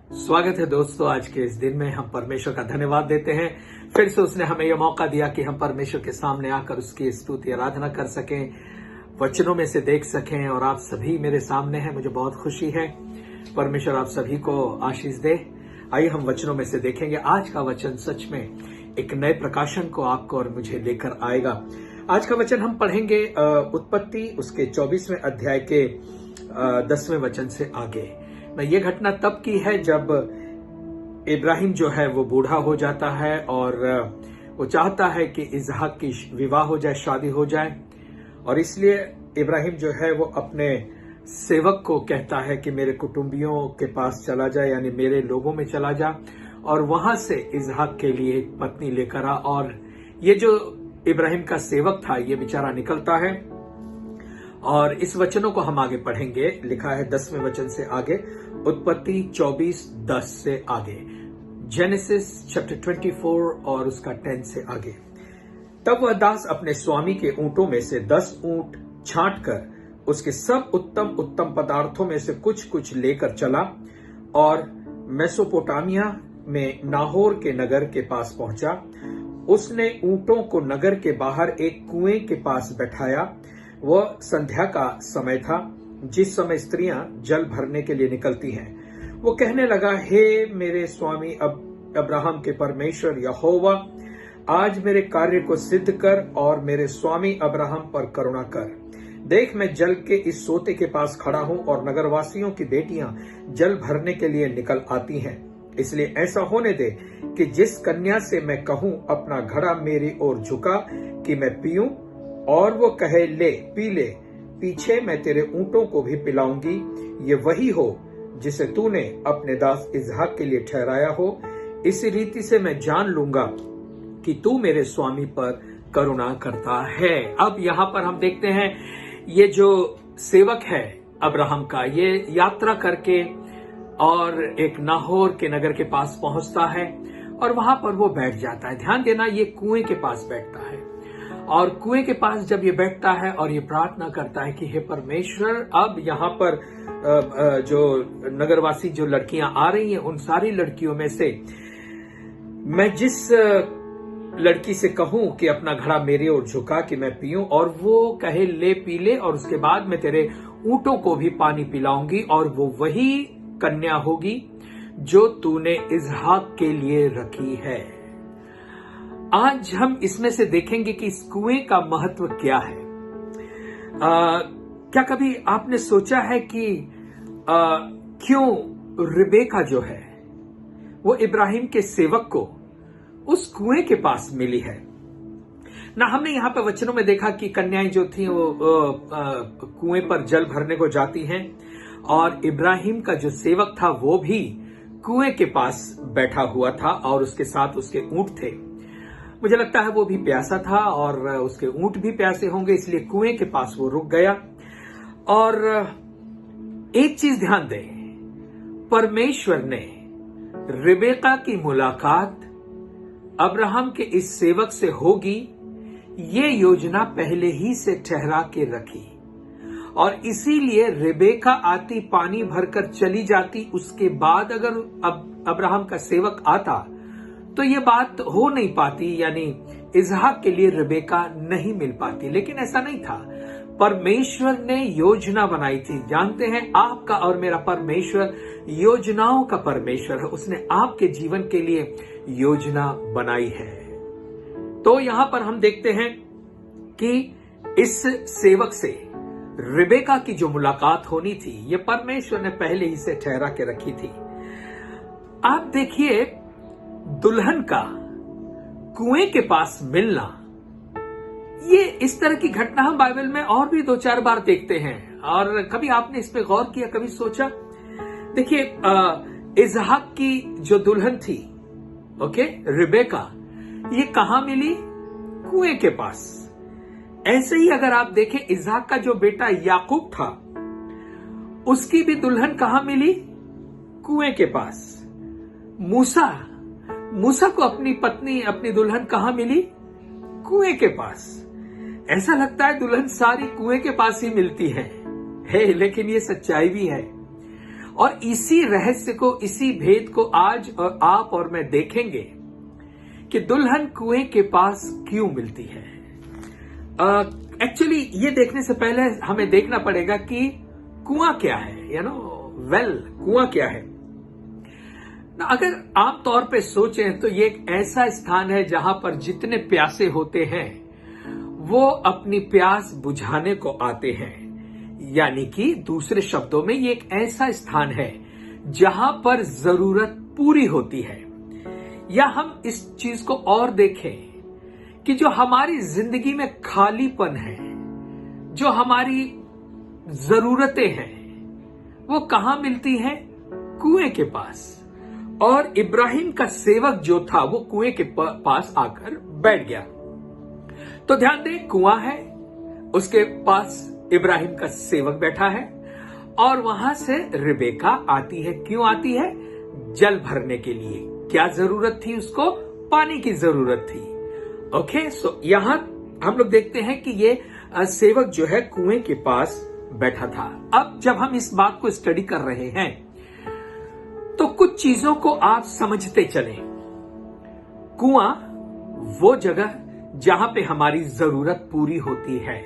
स्वागत है दोस्तों। आज के इस दिन में हम परमेश्वर का धन्यवाद देते हैं। फिर से उसने हमें यह मौका दिया कि हम परमेश्वर के सामने आकर उसकी स्तुति आराधना कर सकें, वचनों में से देख सकें। और आप सभी मेरे सामने हैं, मुझे बहुत खुशी है। परमेश्वर आप सभी को आशीष दे। आइए हम वचनों में से देखेंगे। आज का वचन सच में एक नए प्रकाशन को आपको और मुझे लेकर आएगा। आज का वचन हम पढ़ेंगे उत्पत्ति उसके 24वें अध्याय के 10वें वचन से आगे। ये घटना तब की है जब इब्राहिम जो है वो बूढ़ा हो जाता है और वो चाहता है कि इसहाक की विवाह हो जाए, शादी हो जाए। और इसलिए इब्राहिम जो है वो अपने सेवक को कहता है कि मेरे कुटुंबियों के पास चला जा, यानी मेरे लोगों में चला जा और वहां से इसहाक के लिए एक पत्नी लेकर आ। और ये जो इब्राहिम का सेवक था ये बेचारा निकलता है। और इस वचनों को हम आगे पढ़ेंगे। लिखा है 10वें वचन से आगे, उत्पत्ति 24:10 से आगे, जेनेसिस चैप्टर 24 और उसका 10 से आगे। तब वह दास अपने स्वामी के ऊंटों में से 10 ऊंट छांट कर उसके सब उत्तम उत्तम पदार्थों में से कुछ कुछ लेकर चला और मेसोपोटामिया में नाहोर के नगर के पास पहुंचा। उसने ऊंटों को नगर के बाहर एक कुएं के पास बैठाया। वह संध्या का समय था, जिस समय स्त्रियां जल भरने के लिए निकलती हैं। वो कहने लगा, हे मेरे स्वामी अब्राहम के परमेश्वर यहोवा, आज मेरे कार्य को सिद्ध कर और मेरे स्वामी अब्राहम पर करुणा कर। देख, मैं जल के इस सोते के पास खड़ा हूं और नगरवासियों की बेटियां जल भरने के लिए निकल आती हैं। इसलिए ऐसा होने दे कि जिस कन्या से मैं कहूं अपना घड़ा मेरी ओर झुका कि मैं पीऊं, और वो कहे ले पी ले, पीछे मैं तेरे ऊंटों को भी पिलाऊंगी। ये वही हो जिसे तूने अपने दास इसहाक के लिए ठहराया हो। इसी रीति से मैं जान लूंगा कि तू मेरे स्वामी पर करुणा करता है। अब यहाँ पर हम देखते हैं ये जो सेवक है अब्राहम का, ये यात्रा करके और एक नाहोर के नगर के पास पहुंचता है और वहां पर वो बैठ जाता है। ध्यान देना, ये कुएं के पास बैठता है। और कुएं के पास जब ये बैठता है और ये प्रार्थना करता है कि हे परमेश्वर, अब यहाँ पर जो नगरवासी जो लड़कियां आ रही हैं उन सारी लड़कियों में से मैं जिस लड़की से कहूं कि अपना घड़ा मेरे ओर झुका कि मैं पीऊं, और वो कहे ले पी ले, और उसके बाद मैं तेरे ऊंटों को भी पानी पिलाऊंगी, और वो वही कन्या होगी जो तूने इसहाक के लिए रखी है। आज हम इसमें से देखेंगे कि इस कुएं का महत्व क्या है। क्या कभी आपने सोचा है कि क्यों रिबेका जो है वो इब्राहिम के सेवक को उस कुएं के पास मिली है ना? हमने यहां पर वचनों में देखा कि कन्याएं जो थी वो कुएं पर जल भरने को जाती हैं और इब्राहिम का जो सेवक था वो भी कुएं के पास बैठा हुआ था और उसके साथ उसके ऊंट थे। मुझे लगता है वो भी प्यासा था और उसके ऊंट भी प्यासे होंगे, इसलिए कुएं के पास वो रुक गया। और एक चीज ध्यान दें, परमेश्वर ने रिबेका की मुलाकात अब्राहम के इस सेवक से होगी, ये योजना पहले ही से ठहरा के रखी। और इसीलिए रिबेका आती, पानी भरकर चली जाती, उसके बाद अगर अब्राहम का सेवक आता तो ये बात हो नहीं पाती, यानी इसहाक के लिए रिबेका नहीं मिल पाती। लेकिन ऐसा नहीं था, परमेश्वर ने योजना बनाई थी। जानते हैं, आपका और मेरा परमेश्वर योजनाओं का परमेश्वर है। उसने आपके जीवन के लिए योजना बनाई है। तो यहां पर हम देखते हैं कि इस सेवक से रिबेका की जो मुलाकात होनी थी ये परमेश्वर ने पहले ही से ठहरा के रखी थी। आप देखिए, दुल्हन का कुएं के पास मिलना, ये इस तरह की घटना हम बाइबल में और भी 2-4 बार देखते हैं। और कभी आपने इस पे गौर किया, कभी सोचा? देखिए, इसहाक की जो दुल्हन थी, ओके, रिबेका, ये कहां मिली? कुएं के पास। ऐसे ही अगर आप देखें, इसहाक का जो बेटा याकूब था उसकी भी दुल्हन कहां मिली? कुएं के पास। मूसा को अपनी पत्नी, अपनी दुल्हन कहां मिली? कुएं के पास। ऐसा लगता है दुल्हन सारी कुएं के पास ही मिलती है, लेकिन ये सच्चाई भी है। और इसी रहस्य को, इसी भेद को आज और आप और मैं देखेंगे कि दुल्हन कुएं के पास क्यों मिलती है। एक्चुअली ये देखने से पहले हमें देखना पड़ेगा कि कुआं क्या है, कुआं क्या है। अगर आम तौर पे सोचें तो ये एक ऐसा स्थान है जहां पर जितने प्यासे होते हैं वो अपनी प्यास बुझाने को आते हैं। यानी कि दूसरे शब्दों में ये एक ऐसा स्थान है जहां पर जरूरत पूरी होती है। या हम इस चीज को और देखें कि जो हमारी जिंदगी में खालीपन है, जो हमारी जरूरतें हैं, वो कहां मिलती हैं? कुएं के पास। और इब्राहिम का सेवक जो था वो कुएं के पास आकर बैठ गया। तो ध्यान दें, कुआं है, उसके पास इब्राहिम का सेवक बैठा है और वहां से रिबेका आती है। क्यों आती है? जल भरने के लिए। क्या जरूरत थी उसको? पानी की जरूरत थी। ओके, सो यहां हम लोग देखते हैं कि ये सेवक जो है कुएं के पास बैठा था। अब जब हम इस बात को स्टडी कर रहे हैं तो कुछ चीजों को आप समझते चलें। कुआं वो जगह जहां पे हमारी जरूरत पूरी होती है।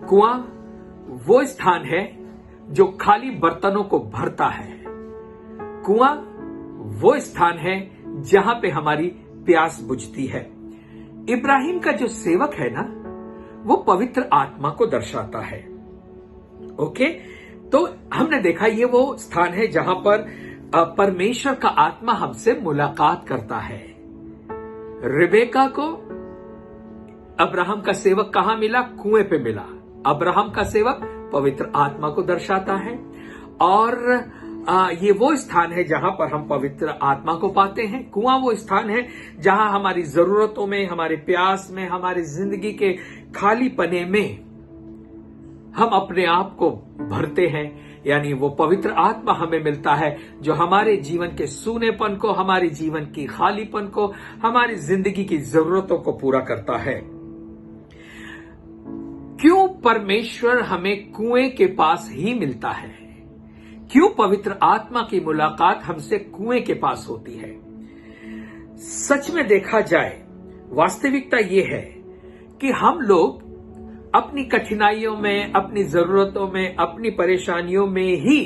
कुआं वो स्थान है जो खाली बर्तनों को भरता है। कुआं वो स्थान है जहां पे हमारी प्यास बुझती है। इब्राहिम का जो सेवक है ना, वो पवित्र आत्मा को दर्शाता है। ओके, तो हमने देखा ये वो स्थान है जहां पर परमेश्वर का आत्मा हमसे मुलाकात करता है। रिबेका को अब्राहम का सेवक कहां मिला? कुएं पे मिला। अब्राहम का सेवक पवित्र आत्मा को दर्शाता है और ये वो स्थान है जहां पर हम पवित्र आत्मा को पाते हैं। कुआं वो स्थान है जहां हमारी जरूरतों में, हमारे प्यास में, हमारी जिंदगी के खाली पने में हम अपने आप को भरते हैं। यानी वो पवित्र आत्मा हमें मिलता है जो हमारे जीवन के सूनेपन को, हमारे जीवन की खालीपन को, हमारी जिंदगी की जरूरतों को पूरा करता है। क्यों परमेश्वर हमें कुएं के पास ही मिलता है? क्यों पवित्र आत्मा की मुलाकात हमसे कुएं के पास होती है? सच में देखा जाए, वास्तविकता यह है कि हम लोग अपनी कठिनाइयों में, अपनी जरूरतों में, अपनी परेशानियों में ही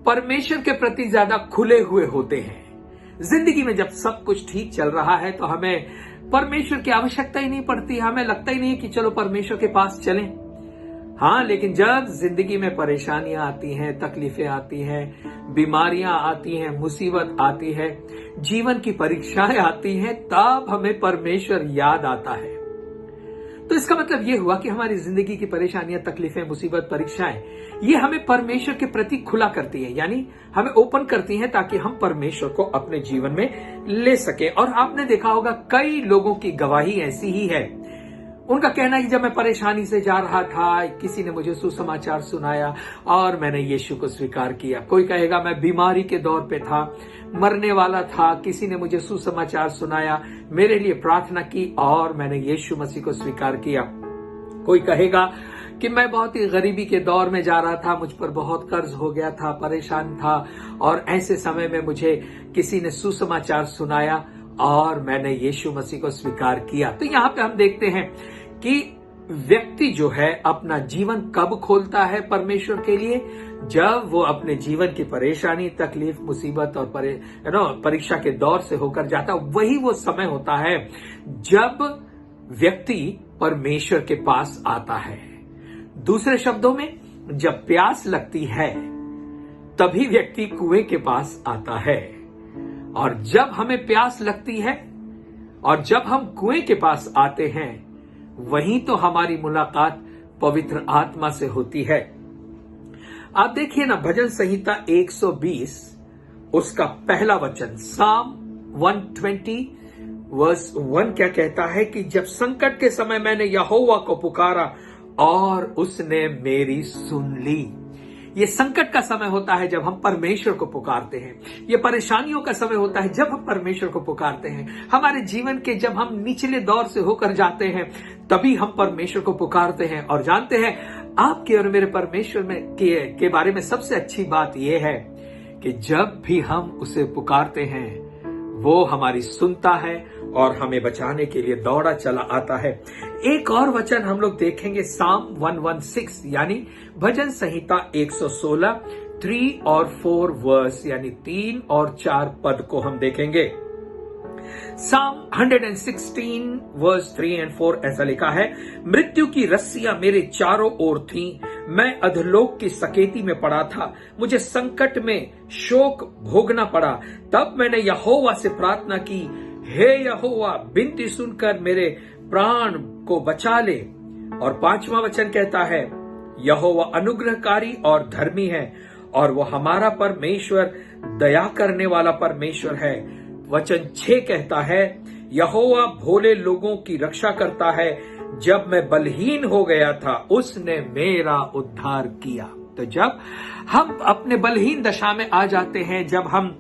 परमेश्वर के प्रति ज्यादा खुले हुए होते हैं। जिंदगी में जब सब कुछ ठीक चल रहा है तो हमें परमेश्वर की आवश्यकता ही नहीं पड़ती, हमें लगता ही नहीं कि चलो परमेश्वर के पास चलें। हाँ, लेकिन जब जिंदगी में परेशानियां आती हैं, तकलीफें आती हैं, बीमारियां आती हैं, मुसीबत आती है, जीवन की परीक्षाएं आती हैं, तब हमें परमेश्वर याद आता है। तो इसका मतलब यह हुआ कि हमारी जिंदगी की परेशानियां, तकलीफें, मुसीबत, परीक्षाएं, ये हमें परमेश्वर के प्रति खुला करती है, यानी हमें ओपन करती हैं ताकि हम परमेश्वर को अपने जीवन में ले सके। और आपने देखा होगा कई लोगों की गवाही ऐसी ही है। उनका कहना है कि जब मैं परेशानी से जा रहा था, किसी ने मुझे सुसमाचार सुनाया और मैंने यीशु को स्वीकार किया। कोई कहेगा मैं बीमारी के दौर पे था, मरने वाला था, किसी ने मुझे सुसमाचार सुनाया, मेरे लिए प्रार्थना की और मैंने यीशु मसीह को स्वीकार किया। कोई कहेगा कि मैं बहुत ही गरीबी के दौर में जा रहा था, मुझ पर बहुत कर्ज हो गया था, परेशान था और ऐसे समय में मुझे किसी ने सुसमाचार सुनाया और मैंने यीशु मसीह को स्वीकार किया। तो यहाँ पे हम देखते हैं कि व्यक्ति जो है अपना जीवन कब खोलता है परमेश्वर के लिए? जब वो अपने जीवन की परेशानी, तकलीफ, मुसीबत और परीक्षा के दौर से होकर जाता। वही वो समय होता है जब व्यक्ति परमेश्वर के पास आता है। दूसरे शब्दों में, जब प्यास लगती है तभी व्यक्ति कुएं के पास आता है। और जब हमें प्यास लगती है और जब हम कुएं के पास आते हैं, वहीं तो हमारी मुलाकात पवित्र आत्मा से होती है। आप देखिए ना, भजन संहिता 120 उसका पहला वचन, साम 120 वर्स 1 क्या कहता है कि जब संकट के समय मैंने यहोवा को पुकारा और उसने मेरी सुन ली। ये संकट का समय होता है जब हम परमेश्वर को पुकारते हैं। ये परेशानियों का समय होता है जब हम परमेश्वर को पुकारते हैं। हमारे जीवन के जब हम निचले दौर से होकर जाते हैं तभी हम परमेश्वर को पुकारते हैं। और जानते हैं, आपके और मेरे परमेश्वर में के बारे में सबसे अच्छी बात यह है कि जब भी हम उसे पुकारते हैं वो हमारी सुनता है और हमें बचाने के लिए दौड़ा चला आता है। एक और वचन हम लोग देखेंगे, साम 116 यानी भजन संहिता 116 3 और 4 वर्स यानी 3 और 4 पद को हम देखेंगे। साम 116 वर्स 3 एंड 4 ऐसा लिखा है, मृत्यु की रस्सियां मेरे चारों ओर थीं, मैं अधलोक की सकेती में पड़ा था, मुझे संकट में शोक भोगना पड़ा। तब मैंने यहोवा से प्रार्थना की, हे यहोवा विनती सुनकर मेरे प्राण को बचा ले। और 5वां वचन कहता है, यहोवा अनुग्रहकारी और धर्मी है और वो हमारा परमेश्वर दया करने वाला परमेश्वर है। वचन 6 कहता है, यहोवा भोले लोगों की रक्षा करता है, जब मैं बलहीन हो गया था उसने मेरा उद्धार किया। तो जब हम अपने बलहीन दशा में आ जाते हैं, जब हम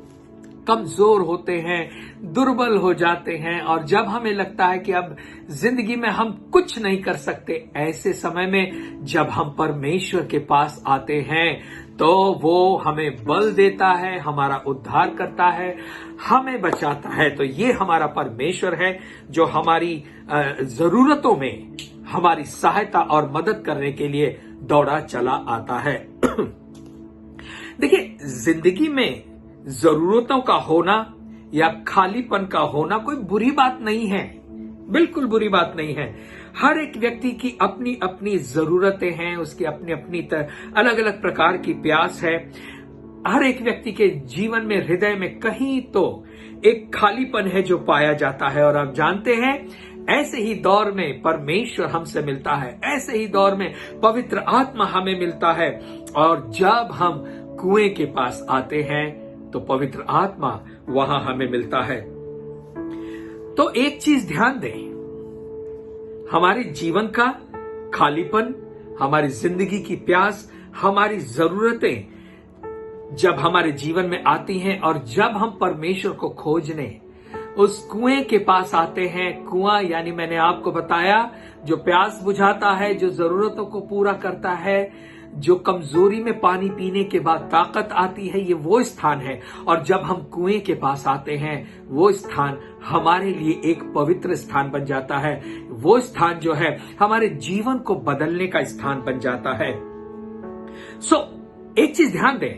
कमजोर होते हैं, दुर्बल हो जाते हैं और जब हमें लगता है कि अब जिंदगी में हम कुछ नहीं कर सकते, ऐसे समय में जब हम परमेश्वर के पास आते हैं तो वो हमें बल देता है, हमारा उद्धार करता है, हमें बचाता है। तो ये हमारा परमेश्वर है जो हमारी जरूरतों में हमारी सहायता और मदद करने के लिए दौड़ा चला आता है। देखिए, जिंदगी में जरूरतों का होना या खालीपन का होना कोई बुरी बात नहीं है, बिल्कुल बुरी बात नहीं है। हर एक व्यक्ति की अपनी अपनी जरूरतें हैं, उसकी अपनी अपनी अलग अलग प्रकार की प्यास है। हर एक व्यक्ति के जीवन में, हृदय में कहीं तो एक खालीपन है जो पाया जाता है। और आप जानते हैं, ऐसे ही दौर में परमेश्वर हमसे मिलता है, ऐसे ही दौर में पवित्र आत्मा हमें मिलता है। और जब हम कुएं के पास आते हैं तो पवित्र आत्मा वहां हमें मिलता है। तो एक चीज ध्यान दें, हमारे जीवन का खालीपन, हमारी जिंदगी की प्यास, हमारी जरूरतें जब हमारे जीवन में आती हैं और जब हम परमेश्वर को खोजने उस कुएं के पास आते हैं, कुआं यानी मैंने आपको बताया जो प्यास बुझाता है, जो जरूरतों को पूरा करता है, जो कमजोरी में पानी पीने के बाद ताकत आती है, ये वो स्थान है। और जब हम कुएं के पास आते हैं, वो स्थान हमारे लिए एक पवित्र स्थान बन जाता है। वो स्थान जो है हमारे जीवन को बदलने का स्थान बन जाता है। एक चीज ध्यान दें,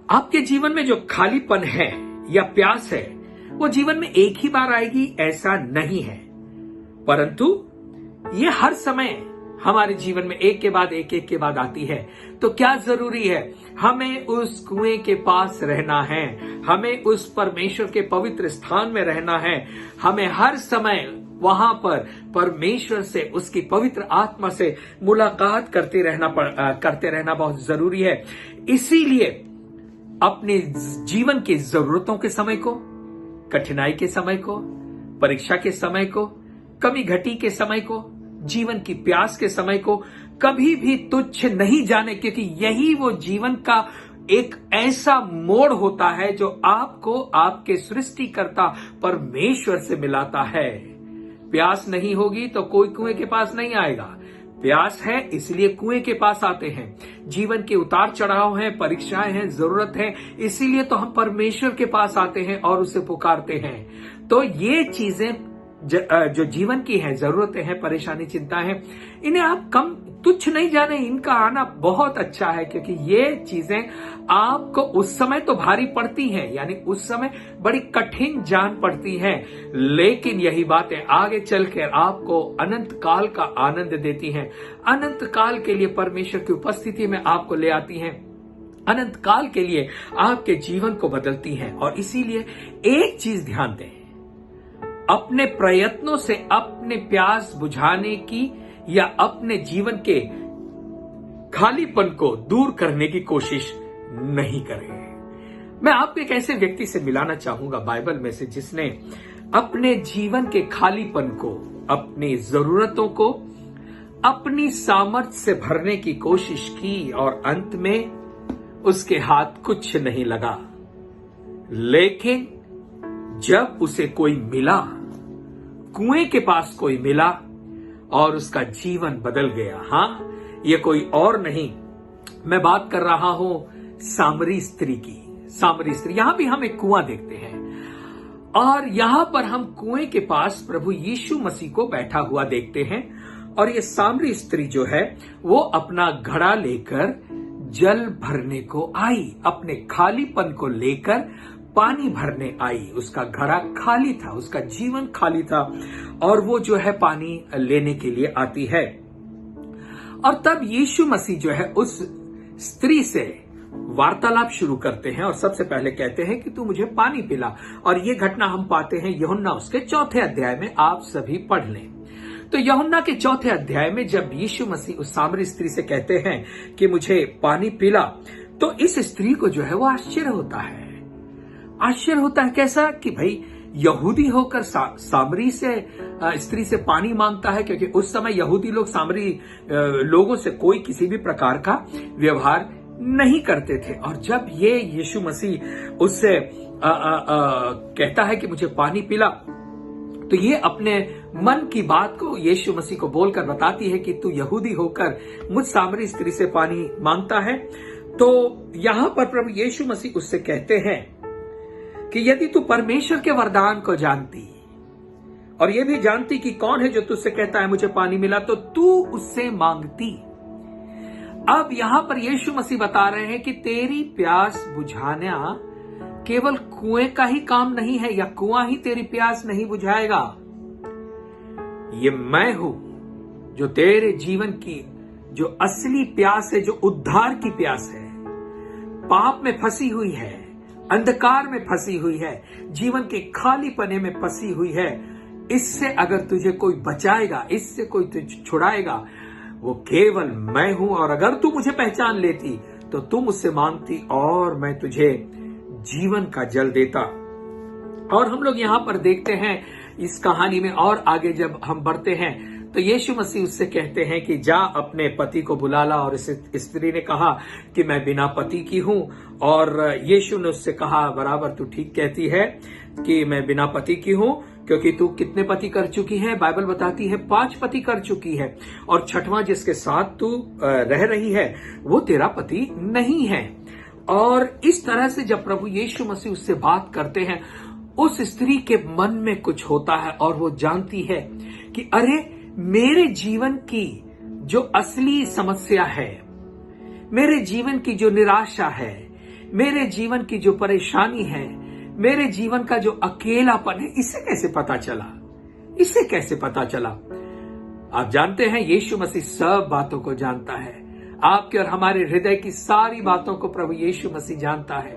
आपके जीवन में जो खालीपन है या प्यास है वो जीवन में एक ही बार आएगी ऐसा नहीं है, परंतु ये हर समय हमारे जीवन में एक के बाद आती है। तो क्या जरूरी है, हमें उस कुएं के पास रहना है, हमें उस परमेश्वर के पवित्र स्थान में रहना है, हमें हर समय वहां पर परमेश्वर से, उसकी पवित्र आत्मा से मुलाकात करते रहना बहुत जरूरी है। इसीलिए अपने जीवन की जरूरतों के समय को, कठिनाई के समय को, परीक्षा के समय को, कमी घटी के समय को, जीवन की प्यास के समय को कभी भी तुच्छ नहीं जाने, क्योंकि यही वो जीवन का एक ऐसा मोड़ होता है जो आपको आपके सृष्टिकर्ता परमेश्वर से मिलाता है। प्यास नहीं होगी तो कोई कुएं के पास नहीं आएगा। प्यास है इसलिए कुएं के पास आते हैं। जीवन के उतार चढ़ाव हैं, परीक्षाएं हैं, जरूरत है, इसीलिए तो हम परमेश्वर के पास आते हैं और उसे पुकारते हैं। तो ये चीजें जो जीवन की है, जरूरतें हैं, परेशानी, चिंता है, इन्हें आप कम तुच्छ नहीं जाने। इनका आना बहुत अच्छा है, क्योंकि ये चीजें आपको उस समय तो भारी पड़ती हैं, यानी उस समय बड़ी कठिन जान पड़ती हैं, लेकिन यही बातें आगे चलकर आपको अनंत काल का आनंद देती हैं, अनंत काल के लिए परमेश्वर की उपस्थिति में आपको ले आती हैं, अनंत काल के लिए आपके जीवन को बदलती हैं। और इसीलिए एक चीज ध्यान दें, अपने प्रयत्नों से अपने प्यास बुझाने की या अपने जीवन के खालीपन को दूर करने की कोशिश नहीं करें। मैं आपको एक ऐसे व्यक्ति से मिलाना चाहूंगा बाइबल में से, जिसने अपने जीवन के खालीपन को, अपनी जरूरतों को अपनी सामर्थ्य से भरने की कोशिश की और अंत में उसके हाथ कुछ नहीं लगा। लेकिन जब उसे कोई मिला, कुएं के पास कोई मिला और उसका जीवन बदल गया। हाँ, ये कोई और नहीं, मैं बात कर रहा हूं सामरी स्त्री की। सामरी स्त्री, यहां भी हम एक कुआं देखते हैं और यहां पर हम कुएं के पास प्रभु यीशु मसीह को बैठा हुआ देखते हैं। और ये सामरी स्त्री जो है वो अपना घड़ा लेकर जल भरने को आई, अपने खालीपन को लेकर पानी भरने आई। उसका घड़ा खाली था, उसका जीवन खाली था और वो जो है पानी लेने के लिए आती है। और तब यीशु मसीह जो है उस स्त्री से वार्तालाप शुरू करते हैं और सबसे पहले कहते हैं कि तू मुझे पानी पिला। और ये घटना हम पाते हैं यूहन्ना उसके 4 अध्याय में, आप सभी पढ़ लें। तो यूहन्ना के 4 अध्याय में जब यीशु मसीह उस सामरी स्त्री से कहते हैं कि मुझे पानी पिला, तो इस स्त्री को जो है वो आश्चर्य होता है। आश्चर्य होता है कैसा कि भाई यहूदी होकर सामरी से स्त्री से पानी मांगता है, क्योंकि उस समय यहूदी लोग सामरी लोगों से कोई किसी भी प्रकार का व्यवहार नहीं करते थे। और जब ये यीशु मसीह उससे कहता है कि मुझे पानी पिला, तो ये अपने मन की बात को यीशु मसीह को बोलकर बताती है कि तू यहूदी होकर मुझ सामरी स्त्री से पानी मांगता है। तो यहां पर प्रभु यीशु मसीह उससे कहते हैं कि यदि तू परमेश्वर के वरदान को जानती और ये भी जानती कि कौन है जो तुझसे कहता है मुझे पानी मिला, तो तू उससे मांगती। अब यहां पर यीशु मसीह बता रहे हैं कि तेरी प्यास बुझाना केवल कुएं का ही काम नहीं है, या कुआं ही तेरी प्यास नहीं बुझाएगा। ये मैं हूं जो तेरे जीवन की जो असली प्यास है, जो उद्धार की प्यास है, पाप में फंसी हुई है, अंधकार में फंसी हुई है, जीवन के खाली पने में फंसी हुई है, इससे अगर तुझे कोई बचाएगा, इससे कोई तुझे छुड़ाएगा, वो केवल मैं हूं। और अगर तू मुझे पहचान लेती तो तू मुझसे मांगती और मैं तुझे जीवन का जल देता। और हम लोग यहां पर देखते हैं इस कहानी में, और आगे जब हम बढ़ते हैं तो यीशु मसीह उससे कहते हैं कि जा अपने पति को बुला ला। और इस स्त्री ने कहा कि मैं बिना पति की हूं। और यीशु ने उससे कहा बराबर तू ठीक कहती है कि मैं बिना पति की हूं, क्योंकि तू कितने पति कर चुकी है? बाइबल बताती है 5 पति कर चुकी है, और 6वां जिसके साथ तू रह रही है वो तेरा पति नहीं है। और इस तरह से जब प्रभु यीशु मसीह उससे बात करते हैं, उस स्त्री के मन में कुछ होता है और वो जानती है कि अरे मेरे जीवन की जो असली समस्या है, मेरे जीवन की जो निराशा है, मेरे जीवन की जो परेशानी है, मेरे जीवन का जो अकेलापन है, इसे कैसे पता चला? इसे कैसे पता चला? आप जानते हैं यीशु मसीह सब बातों को जानता है। आपके और हमारे हृदय की सारी बातों को प्रभु यीशु मसीह जानता है।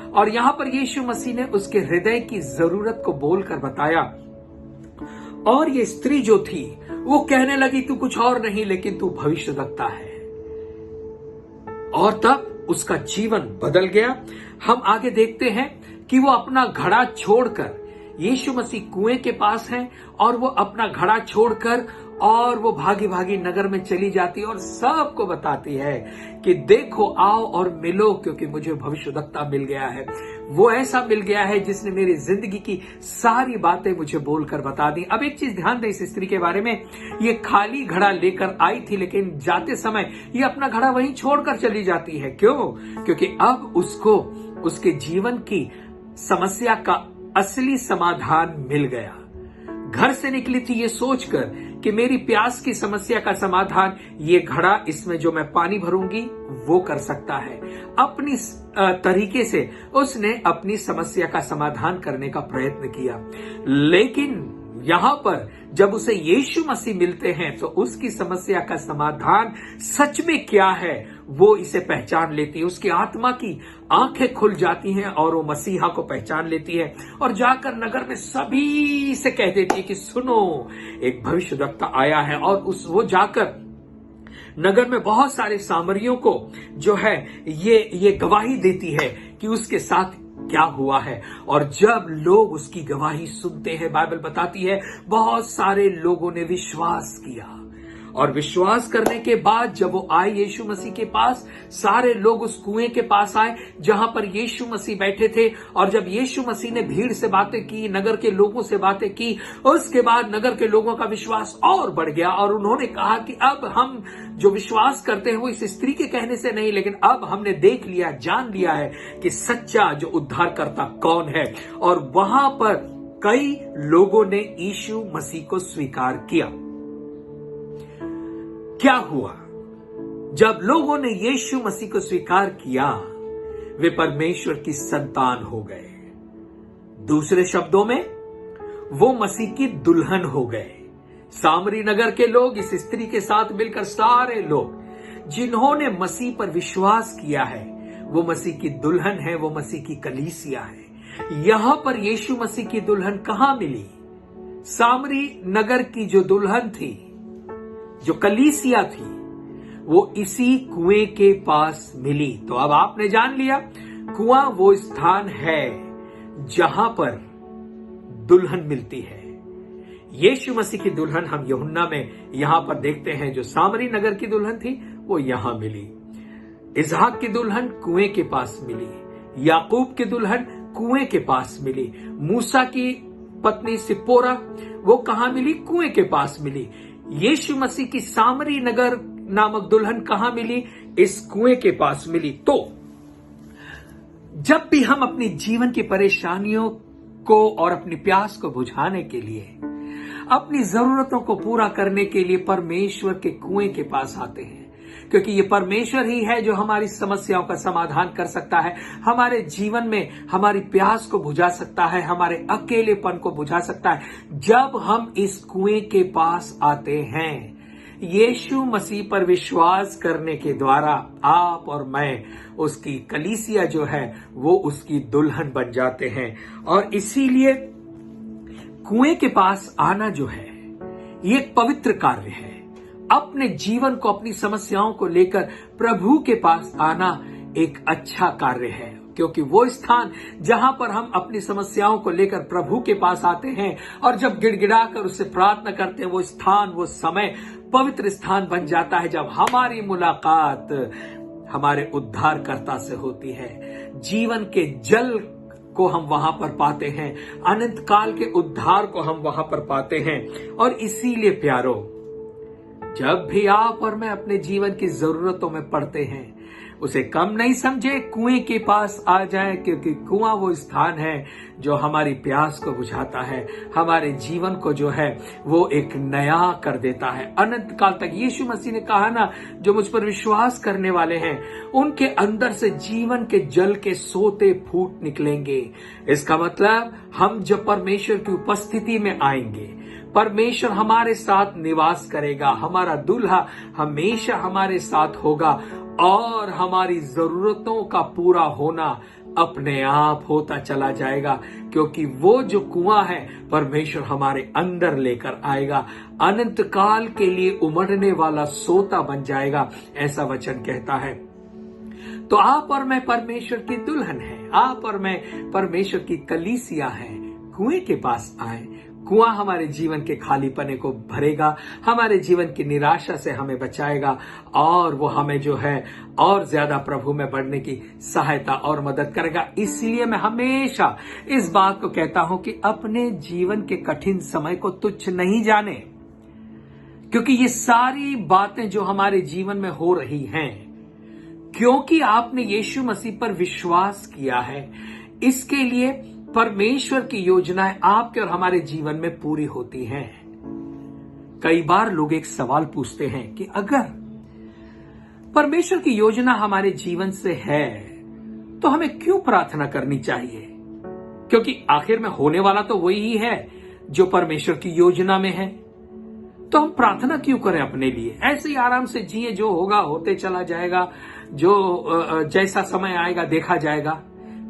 और यहां पर यीशु मसीह ने उसके हृदय की जरूरत को बोलकर बताया। और ये स्त्री जो थी वो कहने लगी तू कुछ और नहीं लेकिन तू भविष्यद्वक्ता है। और तब उसका जीवन बदल गया। हम आगे देखते हैं कि वो अपना घड़ा छोड़कर, यीशु मसीह कुएं के पास हैं और वो अपना घड़ा छोड़कर और वो भागी भागी नगर में चली जाती है और सबको बताती है कि देखो आओ और मिलो, क्योंकि मुझे भविष्यद्वक्ता मिल गया है। वो ऐसा मिल गया है जिसने मेरी जिंदगी की सारी बातें मुझे बोलकर बता दी। अब एक चीज ध्यान दें इस स्त्री के बारे में, ये खाली घड़ा लेकर आई थी, लेकिन जाते समय ये अपना घड़ा वहीं छोड़कर चली जाती है। क्यों? क्योंकि अब उसको उसके जीवन की समस्या का असली समाधान मिल गया। घर से निकली थी ये सोचकर कि मेरी प्यास की समस्या का समाधान ये घड़ा, इसमें जो मैं पानी भरूंगी वो कर सकता है। अपनी तरीके से उसने अपनी समस्या का समाधान करने का प्रयत्न किया। लेकिन यहां पर जब उसे यीशु मसीह मिलते हैं तो उसकी समस्या का समाधान सच में क्या है वो इसे पहचान लेती है। उसकी आत्मा की आंखें खुल जाती हैं और वो मसीहा को पहचान लेती है और जाकर नगर में सभी से कह देती है कि सुनो, एक भविष्यद्वक्ता आया है। और वो जाकर नगर में बहुत सारे सामरियों को जो है ये गवाही देती है कि उसके साथ क्या हुआ है। और जब लोग उसकी गवाही सुनते हैं, बाइबल बताती है बहुत सारे लोगों ने विश्वास किया और विश्वास करने के बाद जब वो आए यीशु मसीह के पास, सारे लोग उस कुएं के पास आए जहां पर यीशु मसीह बैठे थे। और जब यीशु मसीह ने भीड़ से बातें की, नगर के लोगों से बातें की, उसके बाद नगर के लोगों का विश्वास और बढ़ गया और उन्होंने कहा कि अब हम जो विश्वास करते हैं वो इस स्त्री के कहने से नहीं, लेकिन अब हमने देख लिया, जान लिया है कि सच्चा जो उद्धारकर्ता कौन है। और वहां पर कई लोगों ने यीशु मसीह को स्वीकार किया। क्या हुआ? जब लोगों ने यीशु मसीह को स्वीकार किया, वे परमेश्वर की संतान हो गए। दूसरे शब्दों में, वो मसीह की दुल्हन हो गए। सामरी नगर के लोग, इस स्त्री के साथ मिलकर सारे लोग जिन्होंने मसीह पर विश्वास किया है, वो मसीह की दुल्हन है, वो मसीह की कलीसिया है। यहां पर यीशु मसीह की दुल्हन कहां मिली? सामरी नगर की जो दुल्हन थी, जो कलीसिया थी, वो इसी कुएं के पास मिली। तो अब आपने जान लिया, कुआं वो स्थान है जहां पर दुल्हन मिलती है। यीशु मसीह की दुल्हन हम यूहन्ना में यहां पर देखते हैं, जो सामरी नगर की दुल्हन थी वो यहां मिली। इसहाक की दुल्हन कुएं के पास मिली। याकूब की दुल्हन कुएं के पास मिली। मूसा की पत्नी सिप्पोरा वो कहां मिली? कुएं के पास मिली। यीशु मसीह की सामरी नगर नामक दुल्हन कहां मिली? इस कुएं के पास मिली। तो जब भी हम अपनी जीवन की परेशानियों को और अपनी प्यास को बुझाने के लिए, अपनी जरूरतों को पूरा करने के लिए परमेश्वर के कुएं के पास आते हैं, क्योंकि ये परमेश्वर ही है जो हमारी समस्याओं का समाधान कर सकता है, हमारे जीवन में हमारी प्यास को बुझा सकता है, हमारे अकेलेपन को बुझा सकता है। जब हम इस कुएं के पास आते हैं, यीशु मसीह पर विश्वास करने के द्वारा आप और मैं, उसकी कलीसिया जो है, वो उसकी दुल्हन बन जाते हैं। और इसीलिए कुएं के पास आना जो है, ये एक पवित्र कार्य है। अपने जीवन को, अपनी समस्याओं को लेकर प्रभु के पास आना एक अच्छा कार्य है, क्योंकि वो स्थान जहां पर हम अपनी समस्याओं को लेकर प्रभु के पास आते हैं और जब गिड़गिड़ाकर उससे प्रार्थना करते हैं, वो स्थान, वो समय पवित्र स्थान बन जाता है, जब हमारी मुलाकात हमारे उद्धारकर्ता से होती है। जीवन के जल को हम वहां पर पाते हैं, अनंत काल के उद्धार को हम वहां पर पाते हैं। और इसीलिए प्यारो, जब भी आप और मैं अपने जीवन की जरूरतों में पड़ते हैं, उसे कम नहीं समझे, कुएं के पास आ जाए, क्योंकि कुआं वो स्थान है जो हमारी प्यास को बुझाता है, हमारे जीवन को जो है वो एक नया कर देता है अनंत काल तक। यीशु मसीह ने कहा ना, जो मुझ पर विश्वास करने वाले हैं उनके अंदर से जीवन के जल के सोते फूट निकलेंगे। इसका मतलब हम जब परमेश्वर की उपस्थिति में आएंगे, परमेश्वर हमारे साथ निवास करेगा, हमारा दूल्हा हमेशा हमारे साथ होगा और हमारी जरूरतों का पूरा होना अपने आप होता चला जाएगा, क्योंकि वो जो कुआं है परमेश्वर हमारे अंदर लेकर आएगा, अनंत काल के लिए उमड़ने वाला सोता बन जाएगा, ऐसा वचन कहता है। तो आप और मैं परमेश्वर की दुल्हन है, आप और मैं परमेश्वर की कलीसिया है। कुएं के पास आए। कुआं हमारे जीवन के खालीपने को भरेगा, हमारे जीवन की निराशा से हमें बचाएगा और वो हमें जो है और ज्यादा प्रभु में बढ़ने की सहायता और मदद करेगा। इसलिए मैं हमेशा इस बात को कहता हूं कि अपने जीवन के कठिन समय को तुच्छ नहीं जाने, क्योंकि ये सारी बातें जो हमारे जीवन में हो रही हैं, क्योंकि आपने यीशु मसीह पर विश्वास किया है, इसके लिए परमेश्वर की योजनाएं आपके और हमारे जीवन में पूरी होती हैं। कई बार लोग एक सवाल पूछते हैं कि अगर परमेश्वर की योजना हमारे जीवन से है तो हमें क्यों प्रार्थना करनी चाहिए, क्योंकि आखिर में होने वाला तो वही है जो परमेश्वर की योजना में है। तो हम प्रार्थना क्यों करें अपने लिए? ऐसे ही आराम से जिए, जो होगा होते चला जाएगा, जो जैसा समय आएगा देखा जाएगा।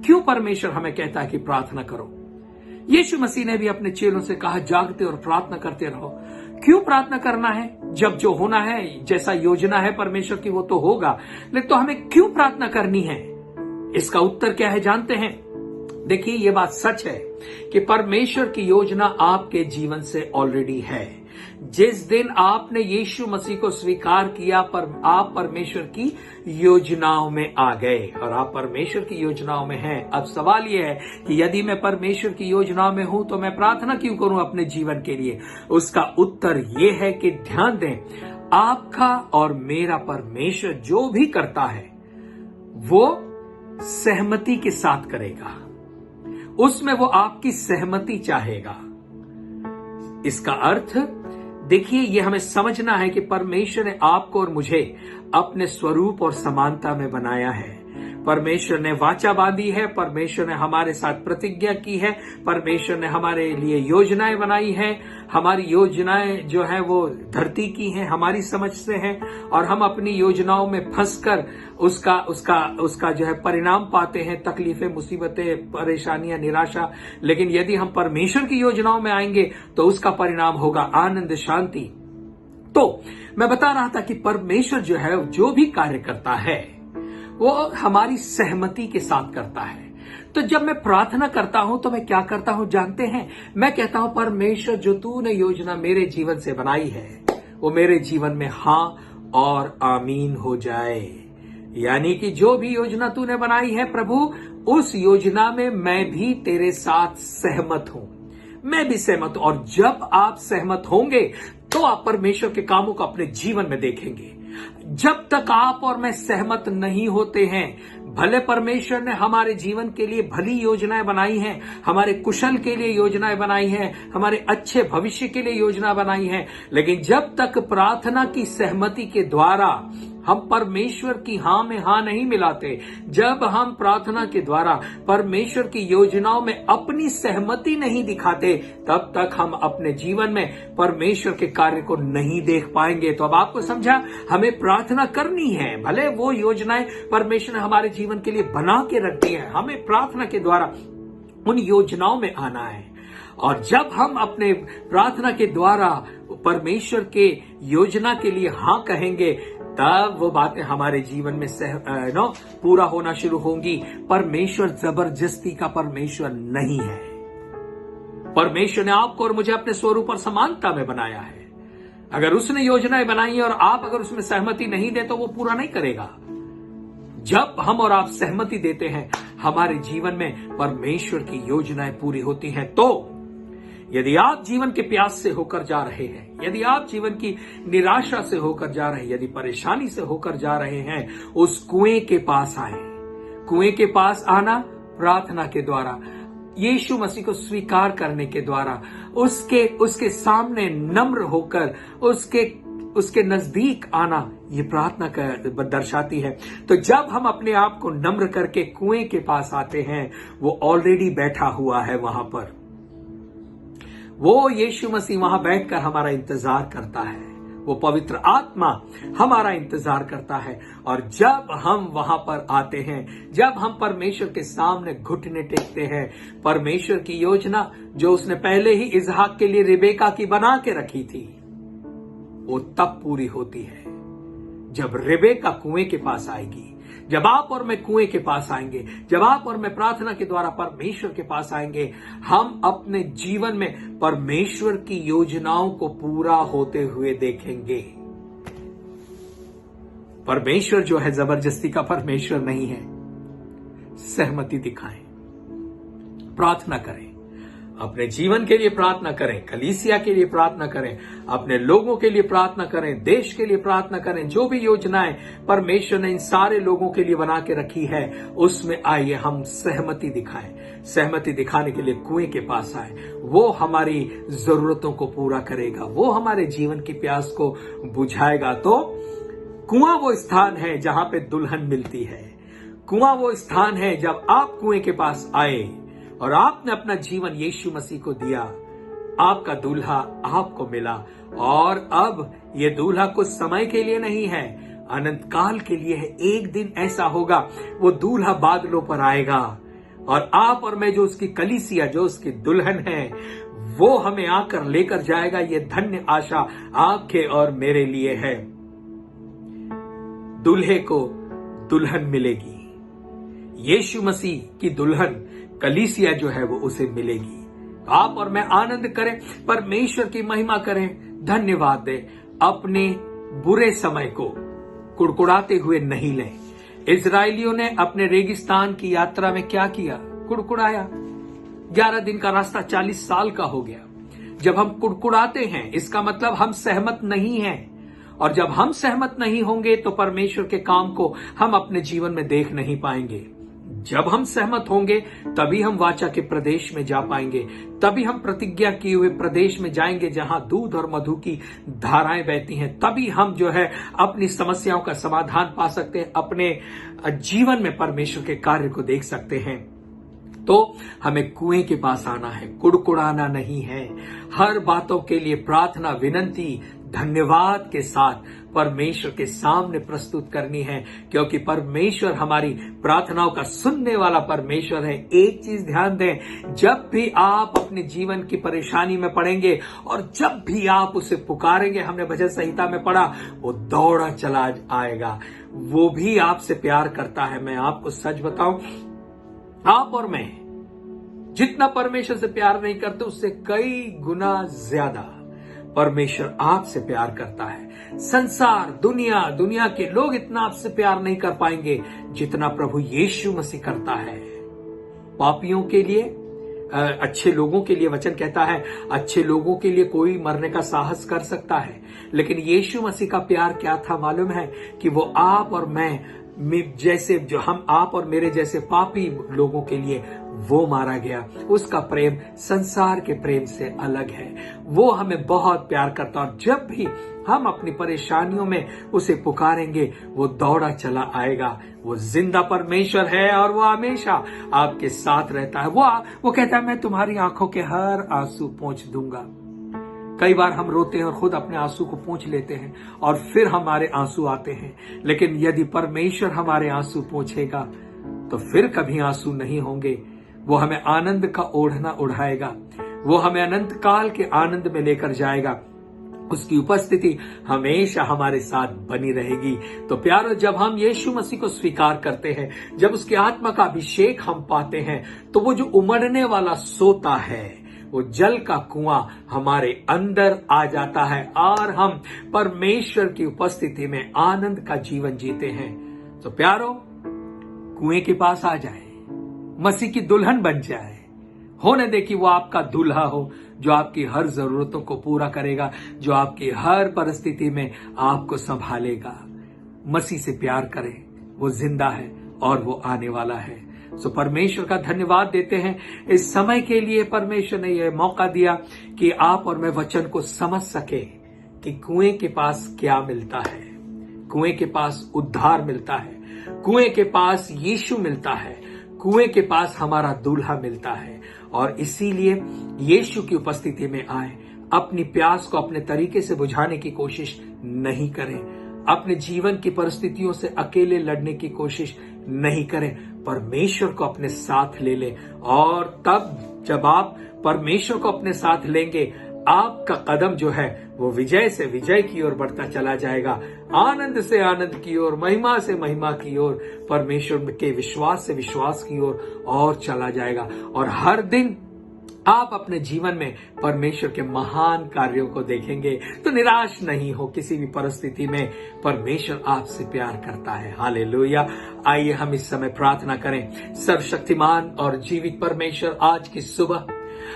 क्यों परमेश्वर हमें कहता है कि प्रार्थना करो? यीशु मसीह ने भी अपने चेलों से कहा, जागते और प्रार्थना करते रहो। क्यों प्रार्थना करना है? जब जो होना है, जैसा योजना है परमेश्वर की, वो तो होगा, लेकिन तो हमें क्यों प्रार्थना करनी है? इसका उत्तर क्या है जानते हैं? देखिए, ये बात सच है कि परमेश्वर की योजना आपके जीवन से ऑलरेडी है। जिस दिन आपने यीशु मसीह को स्वीकार किया, आप परमेश्वर की योजनाओं में आ गए और आप परमेश्वर की योजनाओं में हैं। अब सवाल यह है कि यदि मैं परमेश्वर की योजनाओं में हूं तो मैं प्रार्थना क्यों करूं अपने जीवन के लिए? उसका उत्तर यह है कि ध्यान दें, आपका और मेरा परमेश्वर जो भी करता है वो सहमति के साथ करेगा। उसमें वो आपकी सहमति चाहेगा। इसका अर्थ देखिए, ये हमें समझना है कि परमेश्वर ने आपको और मुझे अपने स्वरूप और समानता में बनाया है। परमेश्वर ने वाचा बांधी है, परमेश्वर ने हमारे साथ प्रतिज्ञा की है, परमेश्वर ने हमारे लिए योजनाएं बनाई है। हमारी योजनाएं जो है वो धरती की हैं, हमारी समझ से हैं, और हम अपनी योजनाओं में फंसकर उसका जो है परिणाम पाते हैं, तकलीफें, मुसीबतें, परेशानियां, निराशा। लेकिन यदि हम परमेश्वर की योजनाओं में आएंगे तो उसका परिणाम होगा आनंद, शांति। तो मैं बता रहा था कि परमेश्वर जो है जो भी कार्य करता है वो हमारी सहमति के साथ करता है। तो जब मैं प्रार्थना करता हूं तो मैं क्या करता हूं जानते हैं? मैं कहता हूं, परमेश्वर जो तूने योजना मेरे जीवन से बनाई है वो मेरे जीवन में हां और आमीन हो जाए। यानी कि जो भी योजना तूने बनाई है प्रभु, उस योजना में मैं भी तेरे साथ सहमत हूं, मैं भी सहमत हूं। और जब आप सहमत होंगे तो आप परमेश्वर के कामों को अपने जीवन में देखेंगे। जब तक आप और मैं सहमत नहीं होते हैं, भले परमेश्वर ने हमारे जीवन के लिए भली योजनाएं बनाई हैं, हमारे कुशल के लिए योजनाएं बनाई हैं, हमारे अच्छे भविष्य के लिए योजना बनाई है, लेकिन जब तक प्रार्थना की सहमति के द्वारा हम परमेश्वर की हां में हां नहीं मिलाते, जब हम प्रार्थना के द्वारा परमेश्वर की योजनाओं में अपनी सहमति नहीं दिखाते, तब तक हम अपने जीवन में परमेश्वर के कार्य को नहीं देख पाएंगे। तो अब आपको समझा, हमें प्रार्थना करनी है। भले वो योजनाएं परमेश्वर ने हमारे जीवन के लिए बना के रख दी है, हमें प्रार्थना के द्वारा उन योजनाओं में आना है। और जब हम अपने प्रार्थना के द्वारा परमेश्वर के योजना के लिए हां कहेंगे, तब वो बातें हमारे जीवन में पूरा होना शुरू होंगी। परमेश्वर जबरदस्ती का परमेश्वर नहीं है। परमेश्वर ने आपको और मुझे अपने स्वरूप और समानता में बनाया है। अगर उसने योजनाएं बनाई है और आप अगर उसमें सहमति नहीं दे तो वो पूरा नहीं करेगा। जब हम और आप सहमति देते हैं, हमारे जीवन में परमेश्वर की योजनाएं पूरी होती हैं। तो यदि आप जीवन के प्यास से होकर जा रहे हैं, यदि आप जीवन की निराशा से होकर जा रहे हैं, यदि परेशानी से होकर जा रहे हैं, उस कुएं के पास आए। कुएं के पास आना प्रार्थना के द्वारा, यीशु मसीह को स्वीकार करने के द्वारा, उसके सामने नम्र होकर उसके नजदीक आना, ये प्रार्थना दर्शाती है। तो जब हम अपने आप को नम्र करके कुएं के पास आते हैं, वो ऑलरेडी बैठा हुआ है वहां पर। वो यीशु मसीह वहां बैठकर हमारा इंतजार करता है। वो पवित्र आत्मा हमारा इंतजार करता है। और जब हम वहां पर आते हैं, जब हम परमेश्वर के सामने घुटने टेकते हैं, परमेश्वर की योजना जो उसने पहले ही इसहाक के लिए रिबेका की बना के रखी थी, वो तब पूरी होती है जब रिबेका कुएं के पास आएगी, जब आप और मैं कुएं के पास आएंगे, जब आप और मैं प्रार्थना के द्वारा परमेश्वर के पास आएंगे। हम अपने जीवन में परमेश्वर की योजनाओं को पूरा होते हुए देखेंगे। परमेश्वर जो है जबरदस्ती का परमेश्वर नहीं है। सहमति दिखाएं, प्रार्थना करें, अपने जीवन के लिए प्रार्थना करें, कलीसिया के लिए प्रार्थना करें, अपने लोगों के लिए प्रार्थना करें, देश के लिए प्रार्थना करें। जो भी योजनाएं परमेश्वर ने इन सारे लोगों के लिए बना के रखी है, उसमें आइए हम सहमति दिखाएं। सहमति दिखाने के लिए कुएं के पास आए। वो हमारी जरूरतों को पूरा करेगा, वो हमारे जीवन की प्यास को बुझाएगा। तो कुआं वो स्थान है जहां पे दुल्हन मिलती है। कुआं वो स्थान है जब आप कुएं के पास आए और आपने अपना जीवन यीशु मसीह को दिया, आपका दूल्हा आपको मिला। और अब ये दूल्हा कुछ समय के लिए नहीं है, अनंत काल के लिए है। एक दिन ऐसा होगा, वो दूल्हा बादलों पर आएगा और आप और मैं जो उसकी कलीसिया, जो उसकी दुल्हन है, वो हमें आकर लेकर जाएगा। ये धन्य आशा आपके और मेरे लिए है। दूल्हे को दुल्हन मिलेगी। यीशु मसीह की दुल्हन कलीसिया जो है वो उसे मिलेगी। आप और मैं आनंद करें, परमेश्वर की महिमा करें, धन्यवाद दें, अपने बुरे समय को कुड़कुड़ाते हुए नहीं लें। इजरायलियों ने अपने रेगिस्तान की यात्रा में क्या किया? कुड़कुड़ाया। 11 दिन का रास्ता 40 साल का हो गया। जब हम कुड़कुड़ाते हैं इसका मतलब हम सहमत नहीं हैं, और जब हम सहमत नहीं होंगे तो परमेश्वर के काम को हम अपने जीवन में देख नहीं पाएंगे। जब हम सहमत होंगे तभी हम वाचा के प्रदेश में जा पाएंगे, तभी हम प्रतिज्ञा किए हुए प्रदेश में जाएंगे जहां दूध और मधु की धाराएं बहती हैं। तभी हम जो है अपनी समस्याओं का समाधान पा सकते हैं, अपने जीवन में परमेश्वर के कार्य को देख सकते हैं। तो हमें कुएं के पास आना है, कुड़कुड़ाना नहीं है। हर बातों के लिए प्रार्थना, विनंती, धन्यवाद के साथ परमेश्वर के सामने प्रस्तुत करनी है, क्योंकि परमेश्वर हमारी प्रार्थनाओं का सुनने वाला परमेश्वर है। एक चीज ध्यान दें, जब भी आप अपने जीवन की परेशानी में पड़ेंगे और जब भी आप उसे पुकारेंगे, हमने भजन संहिता में पढ़ा, वो दौड़ा चला आएगा। वो भी आपसे प्यार करता है। मैं आपको सच बताऊं, आप और मैं जितना परमेश्वर से प्यार नहीं करते उससे कई गुना ज्यादा परमेश्वर आपसे प्यार करता है। संसार, दुनिया के लोग इतना आपसे प्यार नहीं कर पाएंगे जितना प्रभु यीशु मसीह करता है। पापियों के लिए, अच्छे लोगों के लिए वचन कहता है, अच्छे लोगों के लिए कोई मरने का साहस कर सकता है, लेकिन यीशु मसीह का प्यार क्या था मालूम है? कि वो आप और मैं जैसे, जो हम आप और मेरे जैसे पापी लोगों के लिए वो मारा गया। उसका प्रेम संसार के प्रेम से अलग है। वो हमें बहुत प्यार करता है, और जब भी हम अपनी परेशानियों में उसे पुकारेंगे वो दौड़ा चला आएगा। वो जिंदा परमेश्वर है और वो हमेशा आपके साथ रहता है। वो कहता है, मैं तुम्हारी आंखों के हर आंसू पोंछ दूंगा। कई बार हम रोते हैं और खुद अपने आंसू को पोंछ लेते हैं और फिर हमारे आंसू आते हैं, लेकिन यदि परमेश्वर हमारे आंसू पोंछेगा तो फिर कभी आंसू नहीं होंगे। वो हमें आनंद का ओढ़ना उड़ाएगा, वो हमें अनंत काल के आनंद में लेकर जाएगा। उसकी उपस्थिति हमेशा हमारे साथ बनी रहेगी। तो प्यारो, जब हम यीशु मसीह को स्वीकार करते हैं, जब उसकी आत्मा का अभिषेक हम पाते हैं, तो वो जो उमड़ने वाला सोता है, वो जल का कुआं हमारे अंदर आ जाता है और हम परमेश्वर की उपस्थिति में आनंद का जीवन जीते हैं। तो प्यारो, कुएं के पास आ जाए, मसीह की दुल्हन बन जाए। होने दे कि वो आपका दूल्हा हो, जो आपकी हर जरूरतों को पूरा करेगा, जो आपकी हर परिस्थिति में आपको संभालेगा। मसीह से प्यार करें, वो जिंदा है और वो आने वाला है। सो परमेश्वर का धन्यवाद देते हैं इस समय के लिए। परमेश्वर ने यह मौका दिया कि आप और मैं वचन को समझ सके कि कुएं के पास क्या मिलता है। कुएं के पास उद्धार मिलता है, कुएं के पास यीशु मिलता है, कुएं के पास हमारा दूल्हा मिलता है। और इसीलिए यीशु की उपस्थिति में आए, अपनी प्यास को अपने तरीके से बुझाने की कोशिश नहीं करें, अपने जीवन की परिस्थितियों से अकेले लड़ने की कोशिश नहीं करें, परमेश्वर को अपने साथ ले लें। और तब जब आप परमेश्वर को अपने साथ लेंगे, आपका कदम जो है वो विजय से विजय की ओर बढ़ता चला जाएगा, आनंद से आनंद की ओर, महिमा से महिमा की ओर, परमेश्वर के विश्वास से विश्वास की ओर और चला जाएगा। और हर दिन आप अपने जीवन में परमेश्वर के महान कार्यों को देखेंगे तो निराश नहीं हो। किसी भी परिस्थिति में परमेश्वर आपसे प्यार करता है। हालेलुया। आइए हम इस समय प्रार्थना करें। सर्वशक्तिमान और जीवित परमेश्वर, आज की सुबह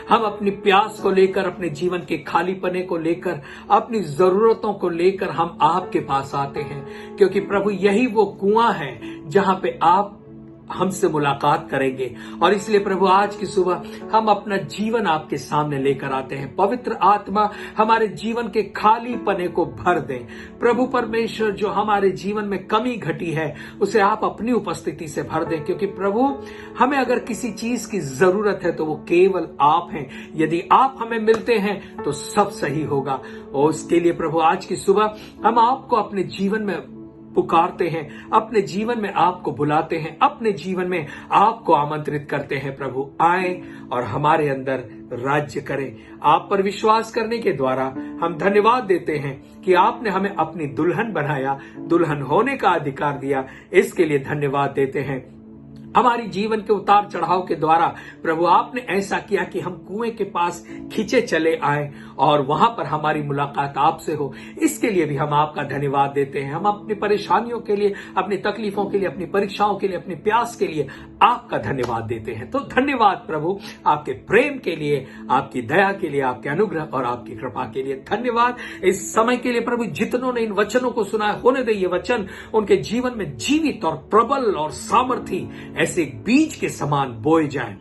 हम अपनी प्यास को लेकर, अपने जीवन के खालीपने को लेकर, अपनी जरूरतों को लेकर हम आपके पास आते हैं, क्योंकि प्रभु यही वो कुआं है जहां पे आप हमसे मुलाकात करेंगे। और इसलिए प्रभु, आज की सुबह हम अपना जीवन आपके सामने लेकर आते हैं। पवित्र आत्मा हमारे जीवन के खाली पने को भर दें। प्रभु परमेश्वर, जो हमारे जीवन में कमी घटी है उसे आप अपनी उपस्थिति से भर दें, क्योंकि प्रभु हमें अगर किसी चीज की जरूरत है तो वो केवल आप हैं। यदि आप हमें मिलते हैं तो सब सही होगा। और उसके लिए प्रभु, आज की सुबह हम आपको अपने जीवन में पुकारते हैं, अपने जीवन में आपको बुलाते हैं, अपने जीवन में आपको आमंत्रित करते हैं। प्रभु आए और हमारे अंदर राज्य करें। आप पर विश्वास करने के द्वारा हम धन्यवाद देते हैं कि आपने हमें अपनी दुल्हन बनाया, दुल्हन होने का अधिकार दिया। इसके लिए धन्यवाद देते हैं। हमारी जीवन के उतार चढ़ाव के द्वारा प्रभु आपने ऐसा किया कि हम कुएं के पास खींचे चले आए और वहां पर हमारी मुलाकात आपसे हो। इसके लिए भी हम आपका धन्यवाद देते हैं। हम अपनी परेशानियों के लिए, अपनी तकलीफों के लिए, अपनी परीक्षाओं के लिए, अपनी प्यास के लिए आपका धन्यवाद देते हैं। तो धन्यवाद प्रभु आपके प्रेम के लिए, आपकी दया के लिए, आपके अनुग्रह और आपकी कृपा के लिए धन्यवाद। इस समय के लिए प्रभु जितनों ने इन वचनों को सुना है, होने दे ये वचन उनके जीवन में जीवित और प्रबल और सामर्थी ऐसे बीज के समान बोए जाएं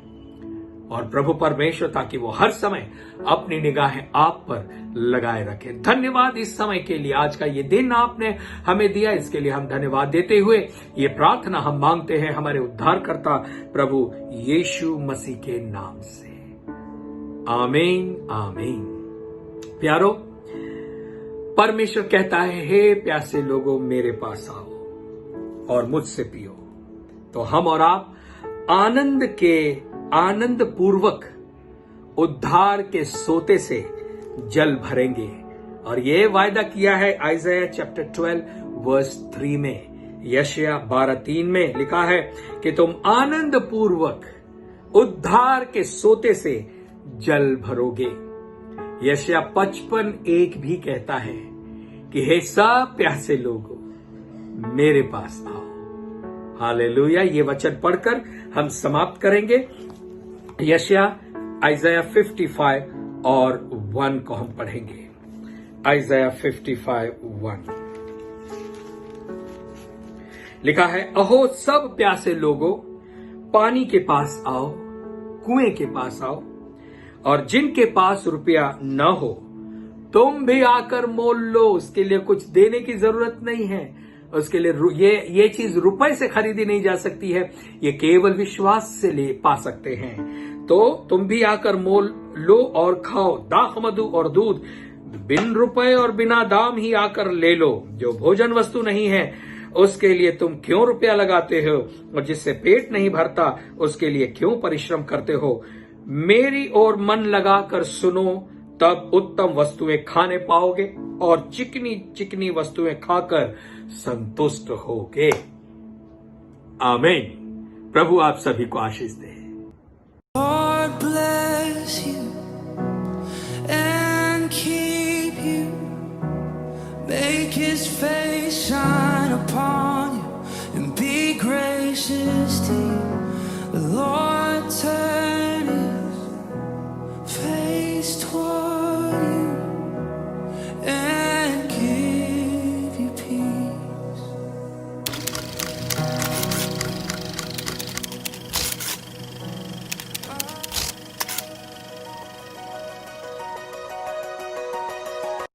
और प्रभु परमेश्वर ताकि वो हर समय अपनी निगाहें आप पर लगाए रखें। धन्यवाद इस समय के लिए, आज का ये दिन आपने हमें दिया, इसके लिए हम धन्यवाद देते हुए ये प्रार्थना हम मांगते हैं हमारे उद्धारकर्ता प्रभु यीशु मसीह के नाम से, आमीन आमीन। प्यारो, परमेश्वर कहता है, हे प्यासे लोगों मेरे पास आओ और मुझसे पियो। तो हम और आप आनंद पूर्वक उद्धार के सोते से जल भरेंगे। और ये वायदा किया है आइज़ाया चैप्टर 12 वर्स 3 में, यशायाह 12:3 में लिखा है कि तुम आनंद पूर्वक उद्धार के सोते से जल भरोगे। यशायाह 55:1 भी कहता है कि हे सब प्यासे लोगों मेरे पास आओ। हालेलुया। ये वचन पढ़कर हम समाप्त करेंगे। यशायाह आइज़ाया 55 और 1 को हम पढ़ेंगे। आइज़ाया 55:1 लिखा है, अहो सब प्यासे लोगों पानी के पास आओ, कुएं के पास आओ, और जिनके पास रुपया न हो तुम भी आकर मोल लो। उसके लिए कुछ देने की जरूरत नहीं है। उसके लिए ये चीज रुपए से खरीदी नहीं जा सकती है, ये केवल विश्वास से ले पा सकते हैं। तो तुम भी आकर मोल लो और खाओ। दाख मधु और दूध बिन रुपए और बिना दाम ही आकर ले लो। जो भोजन वस्तु नहीं है उसके लिए तुम क्यों रुपया लगाते हो, और जिससे पेट नहीं भरता उसके लिए क्यों परिश्रम करते हो। मेरी ओर मन लगाकर सुनो, तब उत्तम वस्तुएं खाने पाओगे और चिकनी चिकनी वस्तुएं खाकर संतुष्ट होगे। आमीन। प्रभु आप सभी को आशीष दे। Lord bless you and keep you. Make his face shine upon you and be gracious to you. The Lord turn